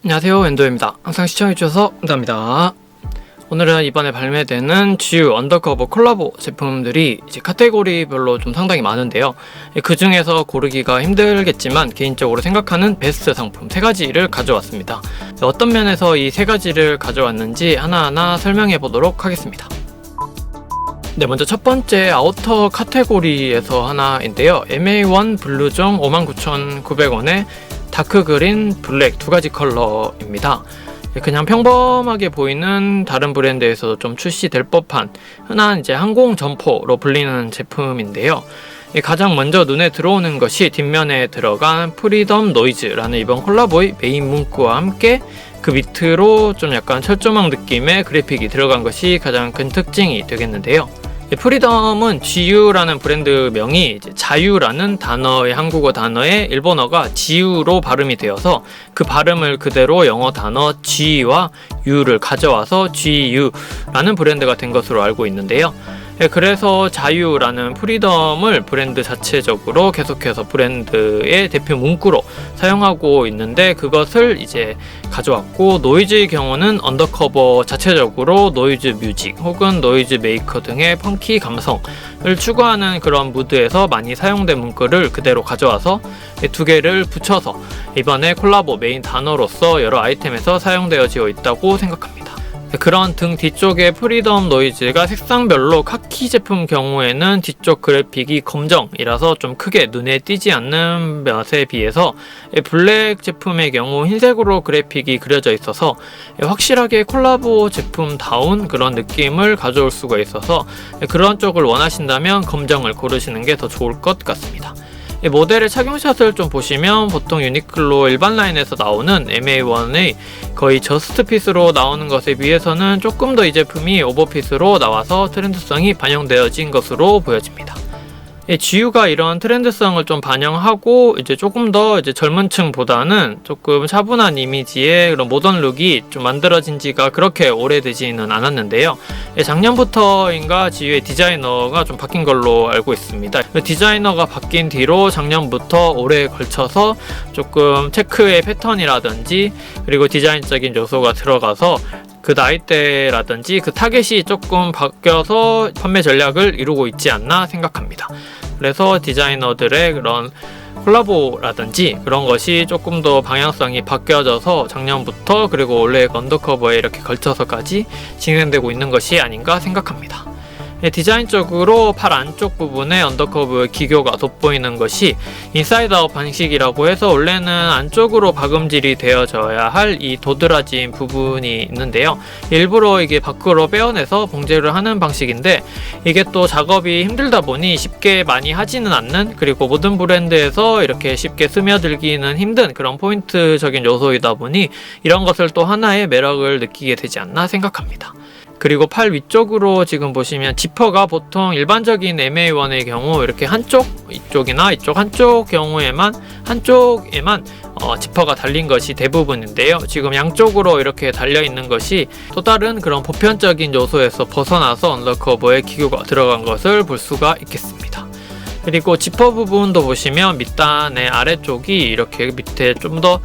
안녕하세요, 웬도입니다. 항상 시청해주셔서 감사합니다. 오늘은 이번에 발매되는 GU 언더커버 콜라보 제품들이 이제 카테고리별로 좀 상당히 많은데요. 그 중에서 고르기가 힘들겠지만 개인적으로 생각하는 베스트 상품 3가지를 가져왔습니다. 어떤 면에서 이 3가지를 가져왔는지 하나하나 설명해 보도록 하겠습니다. 네, 먼저 첫 번째 아우터 카테고리에서 하나인데요. MA1 블루종 59,900원에 다크그린, 블랙 2가지 컬러입니다. 그냥 평범하게 보이는 다른 브랜드에서도 좀 출시될 법한 흔한 이제 항공 점퍼로 불리는 제품인데요. 가장 먼저 눈에 들어오는 것이 뒷면에 들어간 프리덤 노이즈라는 이번 콜라보의 메인 문구와 함께 그 밑으로 좀 약간 철조망 느낌의 그래픽이 들어간 것이 가장 큰 특징이 되겠는데요. 프리덤은 GU라는 브랜드 명이 이제 자유라는 단어의 한국어 단어의 일본어가 지유로 발음이 되어서 그 발음을 그대로 영어 단어 G와 U를 가져와서 GU라는 브랜드가 된 것으로 알고 있는데요. 그래서 자유라는 프리덤을 브랜드 자체적으로 계속해서 브랜드의 대표 문구로 사용하고 있는데 그것을 이제 가져왔고, 노이즈의 경우는 언더커버 자체적으로 노이즈 뮤직 혹은 노이즈 메이커 등의 펑키 감성을 추구하는 그런 무드에서 많이 사용된 문구를 그대로 가져와서 2개를 붙여서 이번에 콜라보 메인 단어로서 여러 아이템에서 사용되어지고 있다고 생각합니다. 그런 등 뒤쪽의 프리덤 노이즈가 색상별로 카키 제품 경우에는 뒤쪽 그래픽이 검정이라서 좀 크게 눈에 띄지 않는 것에 비해서 블랙 제품의 경우 흰색으로 그래픽이 그려져 있어서 확실하게 콜라보 제품다운 그런 느낌을 가져올 수가 있어서 그런 쪽을 원하신다면 검정을 고르시는 게 더 좋을 것 같습니다. 모델의 착용샷을 좀 보시면 보통 유니클로 일반 라인에서 나오는 MA1의 거의 저스트핏으로 나오는 것에 비해서는 조금 더 이 제품이 오버핏으로 나와서 트렌드성이 반영되어진 것으로 보여집니다. GU가 이런 트렌드성을 좀 반영하고 이제 조금 더 이제 젊은 층보다는 조금 차분한 이미지의 그런 모던 룩이 좀 만들어진 지가 그렇게 오래되지는 않았는데요. 작년부터인가 GU의 디자이너가 좀 바뀐 걸로 알고 있습니다. 디자이너가 바뀐 뒤로 작년부터 올해에 걸쳐서 조금 체크의 패턴이라든지 그리고 디자인적인 요소가 들어가서 그 나이대라든지 그 타겟이 조금 바뀌어서 판매 전략을 이루고 있지 않나 생각합니다. 그래서 디자이너들의 그런 콜라보라든지 그런 것이 조금 더 방향성이 바뀌어져서 작년부터 그리고 올해 언더커버에 이렇게 걸쳐서까지 진행되고 있는 것이 아닌가 생각합니다. 디자인적으로 팔 안쪽 부분에 언더커브 기교가 돋보이는 것이 인사이드 아웃 방식이라고 해서 원래는 안쪽으로 박음질이 되어져야 할 이 도드라진 부분이 있는데요. 일부러 이게 밖으로 빼어내서 봉제를 하는 방식인데 이게 또 작업이 힘들다 보니 쉽게 많이 하지는 않는, 그리고 모든 브랜드에서 이렇게 쉽게 스며들기는 힘든 그런 포인트적인 요소이다 보니 이런 것을 또 하나의 매력을 느끼게 되지 않나 생각합니다. 그리고 팔 위쪽으로 지금 보시면 지퍼가 보통 일반적인 MA1의 경우 이렇게 한쪽, 이쪽이나 이쪽 한쪽 경우에만 한쪽에만 지퍼가 달린 것이 대부분인데요. 지금 양쪽으로 이렇게 달려 있는 것이 또 다른 그런 보편적인 요소에서 벗어나서 언더커버에 기교가 들어간 것을 볼 수가 있겠습니다. 그리고 지퍼 부분도 보시면 밑단의 아래쪽이 이렇게 밑에 좀 더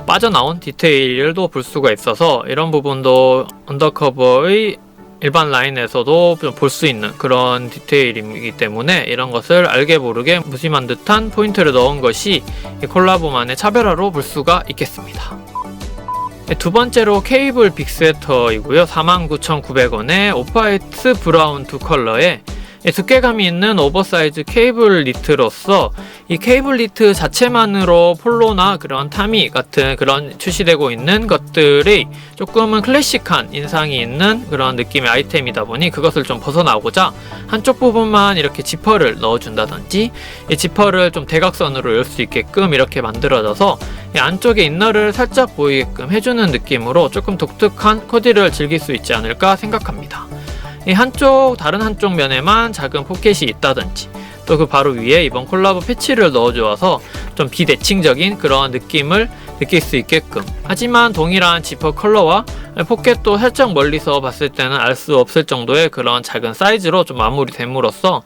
빠져나온 디테일도 볼 수가 있어서 이런 부분도 언더커버의 일반 라인에서도 볼 수 있는 그런 디테일이기 때문에 이런 것을 알게 모르게 무심한 듯한 포인트를 넣은 것이 이 콜라보만의 차별화로 볼 수가 있겠습니다. 두 번째로 케이블 빅스웨터이고요. 49,900원에 오프화이트 브라운 2컬러에 두께감이 있는 오버사이즈 케이블 니트로서 이 케이블 니트 자체만으로 폴로나 그런 타미 같은 그런 출시되고 있는 것들이 조금은 클래식한 인상이 있는 그런 느낌의 아이템이다 보니 그것을 좀 벗어나고자 한쪽 부분만 이렇게 지퍼를 넣어준다든지 이 지퍼를 좀 대각선으로 열 수 있게끔 이렇게 만들어져서 이 안쪽에 인너를 살짝 보이게끔 해주는 느낌으로 조금 독특한 코디를 즐길 수 있지 않을까 생각합니다. 이 다른 한쪽 면에만 작은 포켓이 있다든지 또 그 바로 위에 이번 콜라보 패치를 넣어주어서 좀 비대칭적인 그런 느낌을 느낄 수 있게끔, 하지만 동일한 지퍼 컬러와 포켓도 살짝 멀리서 봤을 때는 알 수 없을 정도의 그런 작은 사이즈로 좀 마무리됨으로써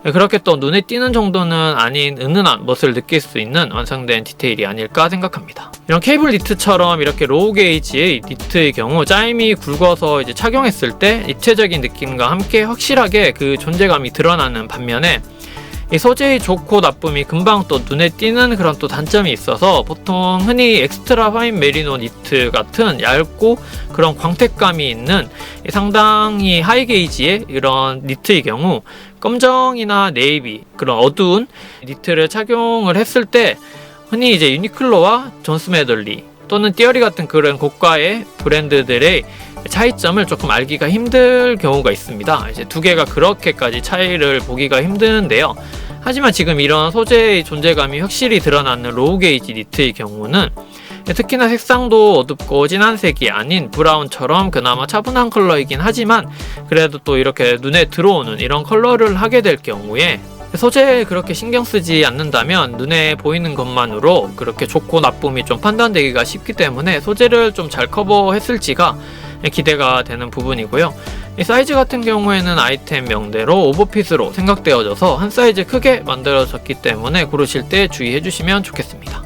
그렇게 또 눈에 띄는 정도는 아닌 은은한 멋을 느낄 수 있는 완성된 디테일이 아닐까 생각합니다. 이런 케이블 니트처럼 이렇게 로우 게이지의 니트의 경우 짜임이 굵어서 이제 착용했을 때 입체적인 느낌과 함께 확실하게 그 존재감이 드러나는 반면에 이 소재의 좋고 나쁨이 금방 또 눈에 띄는 그런 또 단점이 있어서 보통 흔히 엑스트라 파인 메리노 니트 같은 얇고 그런 광택감이 있는 상당히 하이 게이지의 이런 니트의 경우 검정이나 네이비 그런 어두운 니트를 착용을 했을 때 흔히 이제 유니클로와 존스 매들리 또는 띠어리 같은 그런 고가의 브랜드들의 차이점을 조금 알기가 힘들 경우가 있습니다. 이제 두 개가 그렇게까지 차이를 보기가 힘드는데요. 하지만 지금 이런 소재의 존재감이 확실히 드러나는 로우 게이지 니트의 경우는 특히나 색상도 어둡고 진한 색이 아닌 브라운처럼 그나마 차분한 컬러이긴 하지만 그래도 또 이렇게 눈에 들어오는 이런 컬러를 하게 될 경우에 소재에 그렇게 신경 쓰지 않는다면 눈에 보이는 것만으로 그렇게 좋고 나쁨이 좀 판단되기가 쉽기 때문에 소재를 좀 잘 커버했을지가 기대가 되는 부분이고요. 이 사이즈 같은 경우에는 아이템 명대로 오버핏으로 생각되어져서 한 사이즈 크게 만들어졌기 때문에 고르실 때 주의해 주시면 좋겠습니다.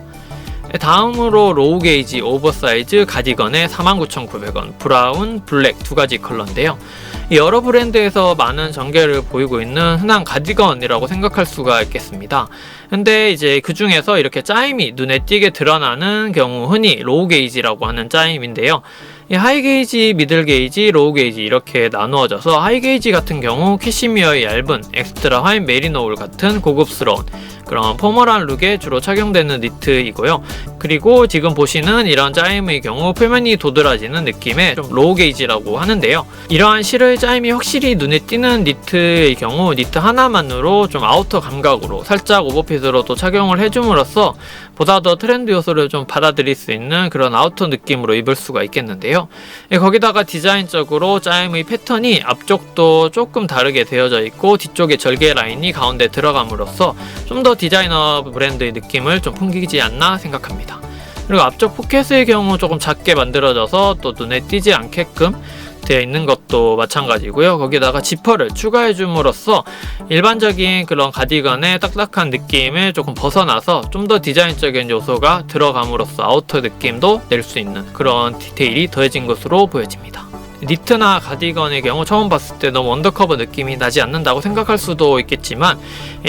다음으로 로우 게이지 오버사이즈 가디건의 49,900원 브라운, 블랙 두 가지 컬러인데요. 여러 브랜드에서 많은 전개를 보이고 있는 흔한 가디건이라고 생각할 수가 있겠습니다. 근데 이제 그 중에서 이렇게 짜임이 눈에 띄게 드러나는 경우 흔히 로우 게이지라고 하는 짜임인데요. 이 하이 게이지, 미들 게이지, 로우 게이지 이렇게 나누어져서 하이 게이지 같은 경우 캐시미어의 얇은 엑스트라 화인 메리노 울 같은 고급스러운 그런 포멀한 룩에 주로 착용되는 니트이고요. 그리고 지금 보시는 이런 짜임의 경우 표면이 도드라지는 느낌의 좀 로우 게이지라고 하는데요. 이러한 실의 짜임이 확실히 눈에 띄는 니트의 경우 니트 하나만으로 좀 아우터 감각으로 살짝 오버핏으로도 착용을 해줌으로써 보다 더 트렌드 요소를 좀 받아들일 수 있는 그런 아우터 느낌으로 입을 수가 있겠는데요. 거기다가 디자인적으로 짜임의 패턴이 앞쪽도 조금 다르게 되어져 있고 뒤쪽에 절개 라인이 가운데 들어감으로써 좀 더 디자이너 브랜드의 느낌을 좀 풍기지 않나 생각합니다. 그리고 앞쪽 포켓의 경우 조금 작게 만들어져서 또 눈에 띄지 않게끔 되어 있는 것도 마찬가지고요. 거기다가 지퍼를 추가해 줌으로써 일반적인 그런 가디건의 딱딱한 느낌을 조금 벗어나서 좀 더 디자인적인 요소가 들어감으로써 아우터 느낌도 낼 수 있는 그런 디테일이 더해진 것으로 보여집니다. 니트나 가디건의 경우 처음 봤을 때 너무 언더커버 느낌이 나지 않는다고 생각할 수도 있겠지만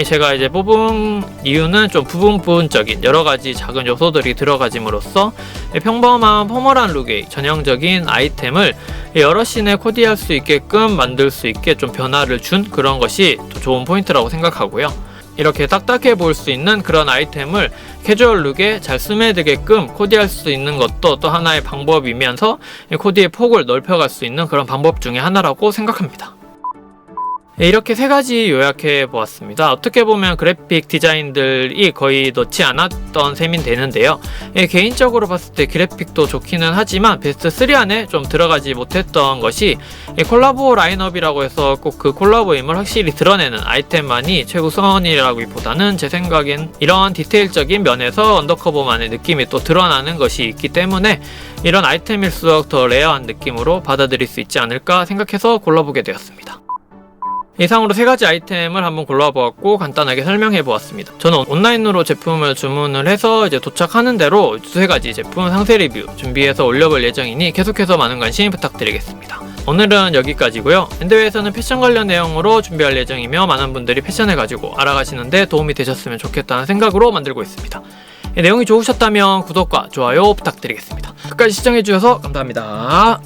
제가 이제 뽑은 이유는 좀 부분적인 여러가지 작은 요소들이 들어가짐으로써 평범한 포멀한 룩의 전형적인 아이템을 여러 씬에 코디할 수 있게끔 만들 수 있게 좀 변화를 준 그런 것이 또 좋은 포인트라고 생각하고요. 이렇게 딱딱해 보일 수 있는 그런 아이템을 캐주얼 룩에 잘 스며들게끔 코디할 수 있는 것도 또 하나의 방법이면서 코디의 폭을 넓혀갈 수 있는 그런 방법 중에 하나라고 생각합니다. 이렇게 세 가지 요약해 보았습니다. 어떻게 보면 그래픽 디자인들이 거의 넣지 않았던 셈인 되는데요. 개인적으로 봤을 때 그래픽도 좋기는 하지만 베스트 3 안에 좀 들어가지 못했던 것이 콜라보 라인업이라고 해서 꼭 그 콜라보임을 확실히 드러내는 아이템만이 최우선이라기보다는 제 생각엔 이런 디테일적인 면에서 언더커버만의 느낌이 또 드러나는 것이 있기 때문에 이런 아이템일수록 더 레어한 느낌으로 받아들일 수 있지 않을까 생각해서 골라보게 되었습니다. 이상으로 세 가지 아이템을 한번 골라보았고 간단하게 설명해 보았습니다. 저는 온라인으로 제품을 주문을 해서 이제 도착하는 대로 두세 가지 제품 상세 리뷰 준비해서 올려볼 예정이니 계속해서 많은 관심 부탁드리겠습니다. 오늘은 여기까지고요. 엔드웨이에서는 패션 관련 내용으로 준비할 예정이며 많은 분들이 패션을 가지고 알아가시는데 도움이 되셨으면 좋겠다는 생각으로 만들고 있습니다. 내용이 좋으셨다면 구독과 좋아요 부탁드리겠습니다. 끝까지 시청해주셔서 감사합니다.